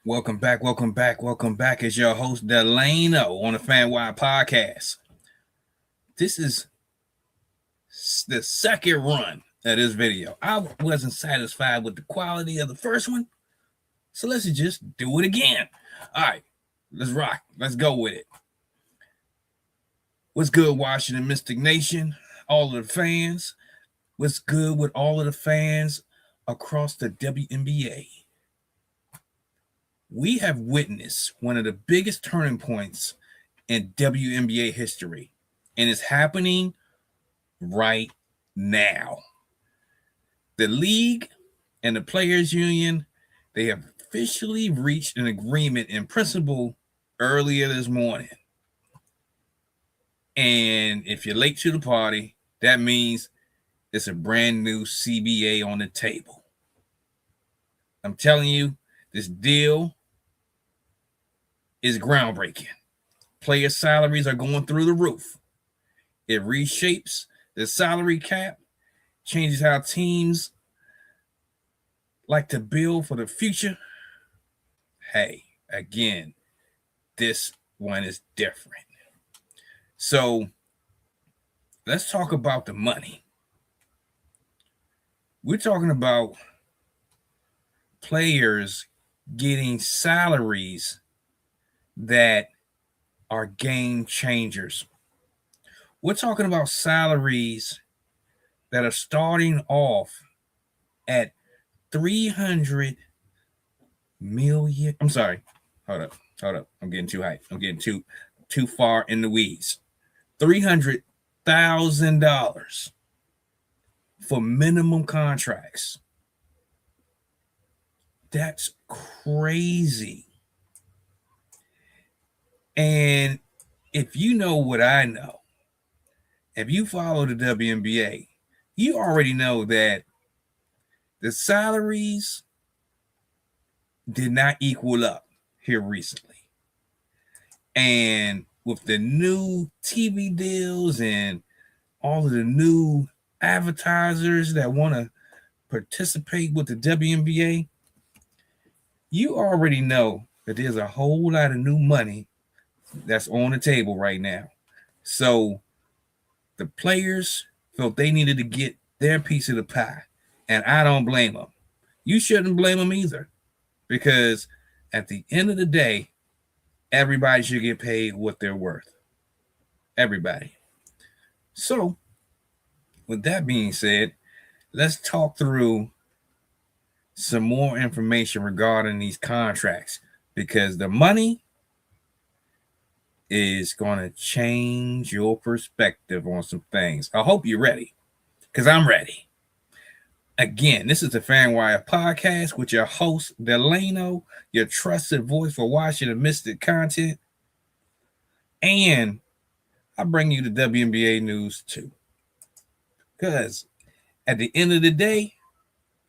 Welcome back, welcome back, welcome back. It's your host Delano on the FanWire podcast. This is the second run of this video. I wasn't satisfied with the quality of the first one, so let's just do it again. All right, let's rock. Let's go with it. What's good, Washington Mystic Nation? All of the fans. What's good with all of the fans across the WNBA? We have witnessed one of the biggest turning points in WNBA history, and it's happening right now. The league and the players union, they have officially reached an agreement in principle earlier this morning. And if you're late to the party, that means it's a brand new CBA on the table. I'm telling you, this deal is groundbreaking. Player salaries are going through the roof. It reshapes the salary cap, changes how teams like to build for the future. Hey, again, this one is different. So let's talk about the money. We're talking about players getting salaries that are game changers. We're talking about salaries that are starting off at 300 million. I'm sorry. Hold up. I'm getting too hyped. I'm getting too far in the weeds. $300,000 for minimum contracts. That's crazy. And if you know what I know, if you follow the WNBA, you already know that the salaries did not equal up here recently. And with the new TV deals and all of the new advertisers that want to participate with the WNBA, you already know that there's a whole lot of new money that's on the table right now. So the players felt they needed to get their piece of the pie, and I don't blame them. You shouldn't blame them either, because at the end of the day, everybody should get paid what they're worth. Everybody. So, with that being said, let's talk through some more information regarding these contracts, because the money is going to change your perspective on some things. I hope you're ready, because I'm ready. Again, this is the FanWire podcast with your host, Delano, your trusted voice for Washington Mystic content. And I bring you the WNBA news too. Because at the end of the day,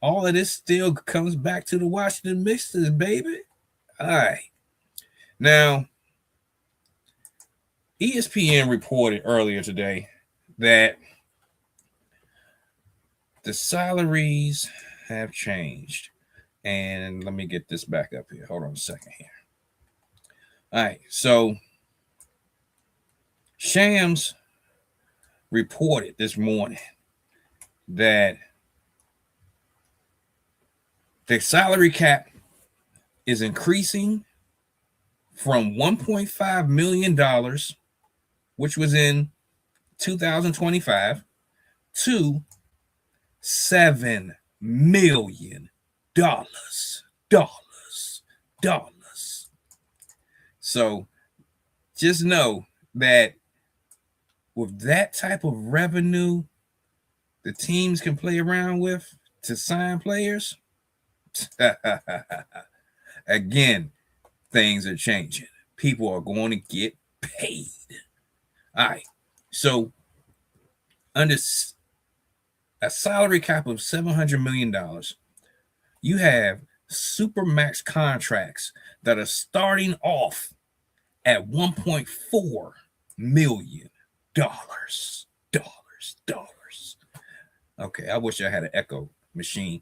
all of this still comes back to the Washington Mystics, baby. All right. Now, ESPN reported earlier today that the salaries have changed. And let me get this back up here. Hold on a second here. All right. So, Shams reported this morning that the salary cap is increasing from $1.5 million, which was in 2025, to $7 million. So just know that with that type of revenue the teams can play around with to sign players, again, things are changing. People are going to get paid. All right. So under a salary cap of $700 million, you have supermax contracts that are starting off at $1.4 million. Okay, I wish I had an echo machine.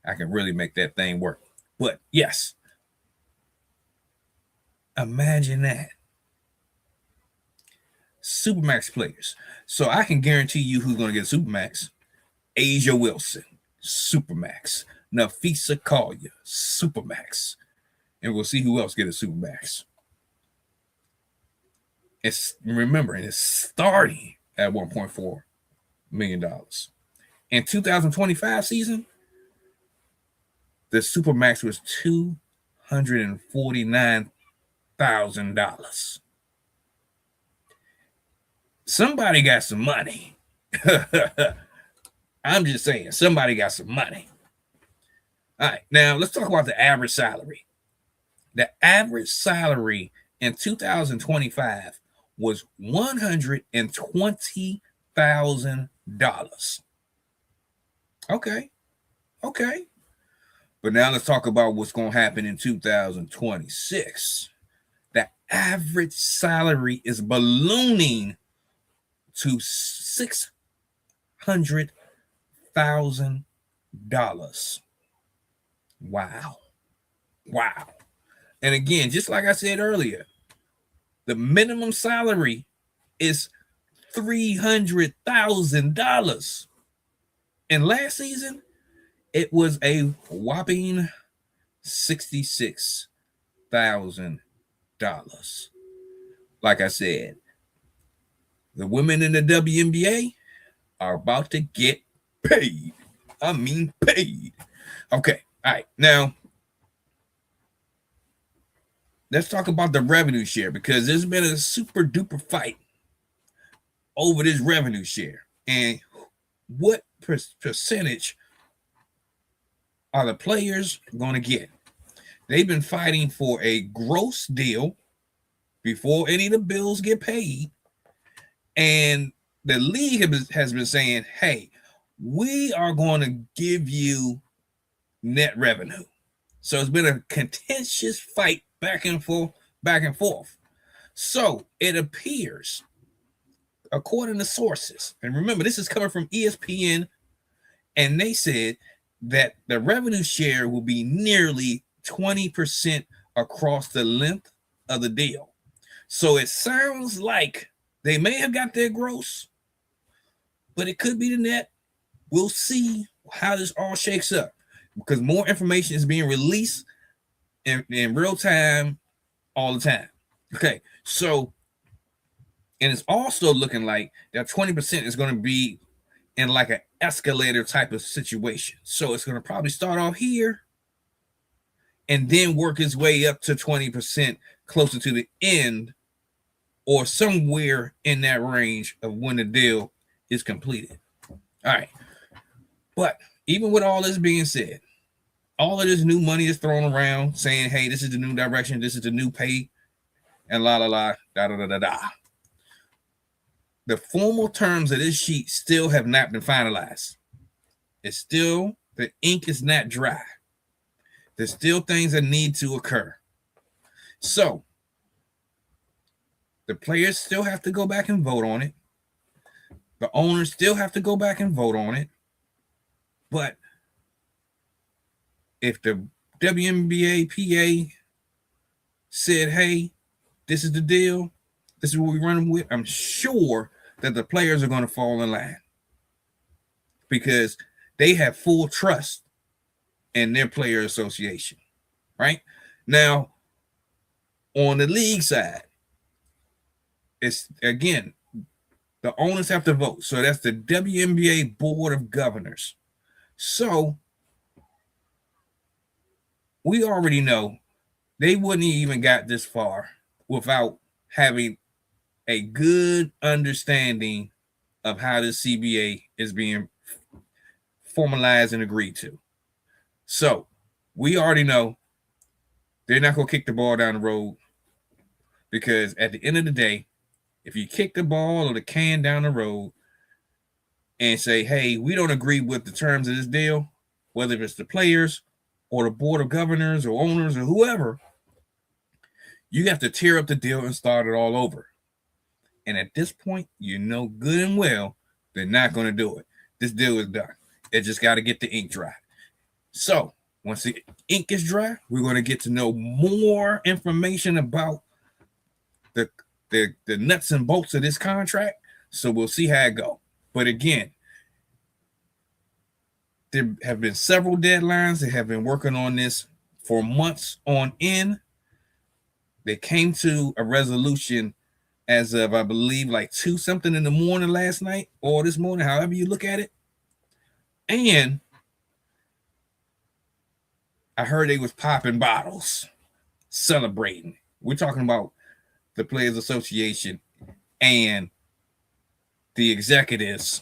I can really make that thing work. But yes, Imagine that. Supermax players. So I can guarantee you who's going to get Supermax. Asia Wilson, Supermax. Nafisa Collier, Supermax. And we'll see who else get a Supermax. It's starting at $1.4 million. In 2025 season, the Supermax was $249,000. Somebody got some money. I'm just saying, somebody got some money. All right, now let's talk about the average salary. The average salary in 2025 was $120,000. Okay. But now let's talk about what's going to happen in 2026. The average salary is ballooning to $600,000. Wow. And again, just like I said earlier, the minimum salary is $300,000. And last season, it was a whopping $66,000. Like I said, the women in the WNBA are about to get paid. I mean paid. Okay, all right. Now, let's talk about the revenue share, because there's been a super duper fight over this revenue share. And what percentage are the players going to get? They've been fighting for a gross deal before any of the bills get paid. And the league has been saying, hey, we are going to give you net revenue. So it's been a contentious fight back and forth. So it appears, according to sources, and remember, this is coming from ESPN, and they said that the revenue share will be nearly 20% across the length of the deal. So it sounds like they may have got their gross, but it could be the net. We'll see how this all shakes up, because more information is being released in real time all the time. Okay, so, and it's also looking like that 20% is going to be in like an escalator type of situation. So it's going to probably start off here and then work its way up to 20% closer to the end, or somewhere in that range of when the deal is completed. All right. But even with all this being said, all of this new money is thrown around saying, hey, this is the new direction, this is the new pay, and da. The formal terms of this sheet still have not been finalized. It's still, the ink is not dry. There's still things that need to occur. So, the players still have to go back and vote on it. The owners still have to go back and vote on it. But if the Wnba Cba said, hey, this is the deal, this is what we're running with, I'm sure that the players are going to fall in line, because they have full trust in their player association, right? Now, on the league side, it's, again, the owners have to vote. So that's the WNBA Board of Governors. So we already know they wouldn't even got this far without having a good understanding of how the CBA is being formalized and agreed to. So we already know they're not going to kick the ball down the road, because at the end of the day, if you kick the ball or the can down the road and say, hey, we don't agree with the terms of this deal, whether it's the players or the board of governors or owners or whoever, you have to tear up the deal and start it all over. And at this point, you know good and well they're not going to do it. This deal is done. It just got to get the ink dry. So once the ink is dry, we're going to get to know more information about the nuts and bolts of this contract. So we'll see how it go. But again, there have been several deadlines. They have been working on this for months on end. They came to a resolution as of, I believe, like 2 something in the morning last night or this morning, however you look at it. And I heard they was popping bottles, celebrating. We're talking about the Players Association and the executives,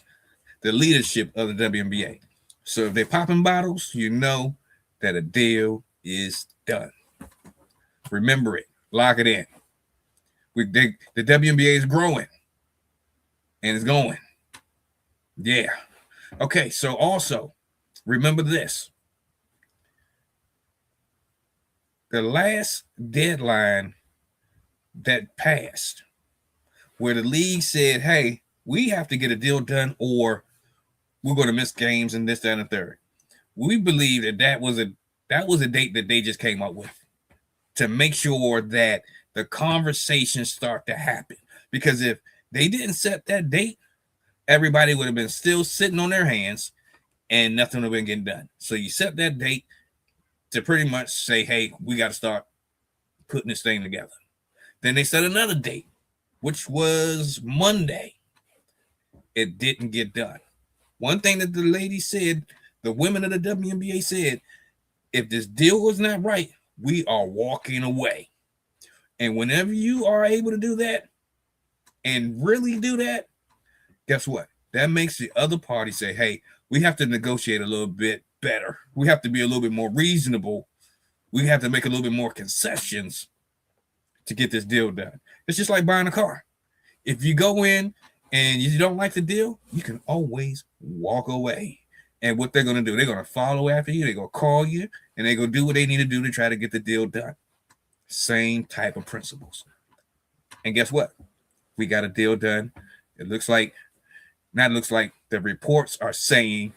the leadership of the WNBA. So if they're popping bottles, you know that a deal is done. Remember it. Lock it in. The WNBA is growing. And it's going. Yeah. Okay, so also, remember this. The last deadline that passed, where the league said, hey, we have to get a deal done or we're going to miss games and this, that, and the third. We believe that was a date that they just came up with to make sure that the conversations start to happen. Because if they didn't set that date, everybody would have been still sitting on their hands and nothing would have been getting done. So you set that date to pretty much say, hey, we got to start putting this thing together. Then they set another date, which was Monday. It didn't get done. One thing that the lady said, the women of the WNBA said, if this deal was not right, we are walking away. And whenever you are able to do that and really do that, guess what? That makes the other party say, hey, we have to negotiate a little bit better. We have to be a little bit more reasonable. We have to make a little bit more concessions to get this deal done. It's just like buying a car. If you go in and you don't like the deal, you can always walk away. And what they're going to do, they're going to follow after you. They're going to call you, and they're going to do what they need to do to try to get the deal done. Same type of principles. And guess what? We got a deal done. The reports are saying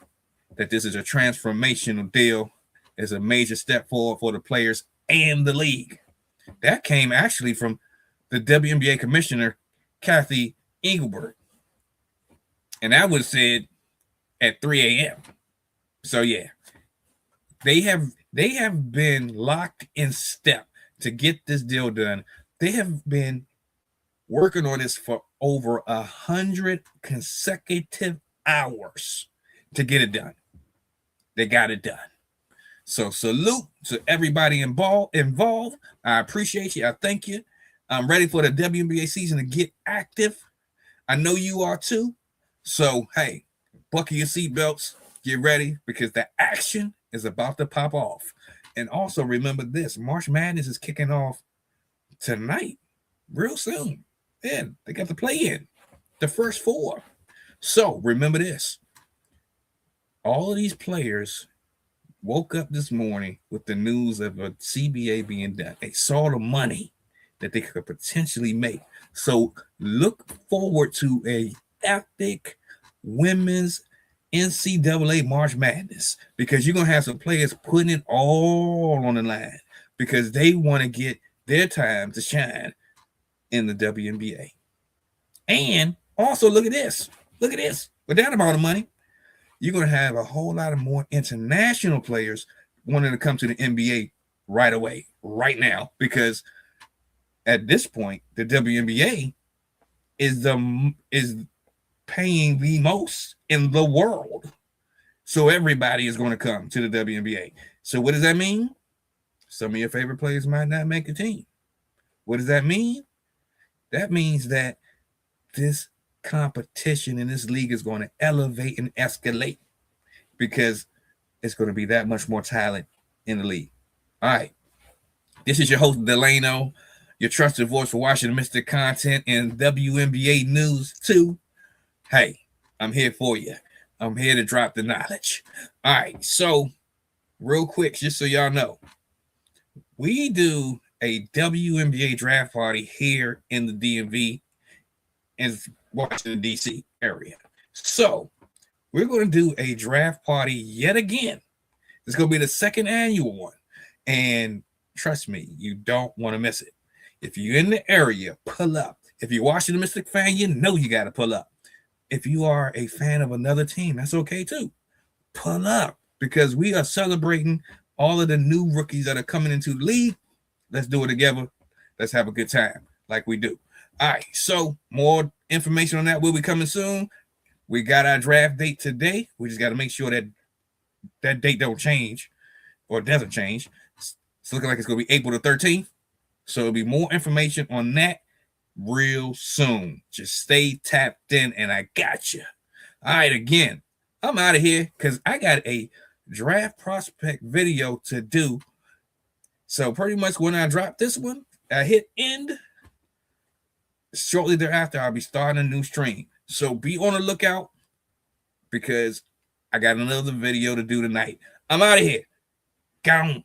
that this is a transformational deal. It's a major step forward for the players and the league. That came actually from the WNBA commissioner, Kathy Engelbert. And that was said at 3 a.m. So yeah, they have been locked in step to get this deal done. They have been working on this for over 100 consecutive hours to get it done. They got it done. So salute to everybody involved. I appreciate you. I thank you. I'm ready for the WNBA season to get active. I know you are too. So, hey, buckle your seatbelts. Get ready because the action is about to pop off. And also remember this, March Madness is kicking off tonight, real soon. And they got to play in the first 4. So remember this. All of these players woke up this morning with the news of a CBA being done. They saw the money that they could potentially make. So look forward to a epic women's NCAA March Madness because you're going to have some players putting it all on the line because they want to get their time to shine in the WNBA. And also look at this. With that amount of money, you're going to have a whole lot of more international players wanting to come to the NBA right away, right now, because at this point, the WNBA is paying the most in the world. So everybody is going to come to the WNBA. So what does that mean? Some of your favorite players might not make a team. What does that mean? That means that this competition in this league is going to elevate and escalate because it's going to be that much more talent in the league. All right. This is your host, Delano, your trusted voice for Washington Mystic content and WNBA news too. Hey, I'm here for you. I'm here to drop the knowledge. All right. So real quick, just so y'all know, we do a WNBA draft party here in the DMV in Washington, D.C. area. So we're going to do a draft party yet again. It's going to be the second annual one. And trust me, you don't want to miss it. If you're in the area, pull up. If you're Washington Mystic fan, you know you got to pull up. If you are a fan of another team, that's okay too. Pull up because we are celebrating all of the new rookies that are coming into the league. Let's do it together. Let's have a good time like we do. All right, so more information on that will be coming soon. We got our draft date today. We just got to make sure that that date don't change or doesn't change. It's looking like it's going to be April the 13th. So it'll be more information on that real soon. Just stay tapped in and I got you. All right, again, I'm out of here because I got a draft prospect video to do. So pretty much when I drop this one, I hit end. Shortly thereafter, I'll be starting a new stream. So be on the lookout because I got another video to do tonight. I'm out of here. Gone.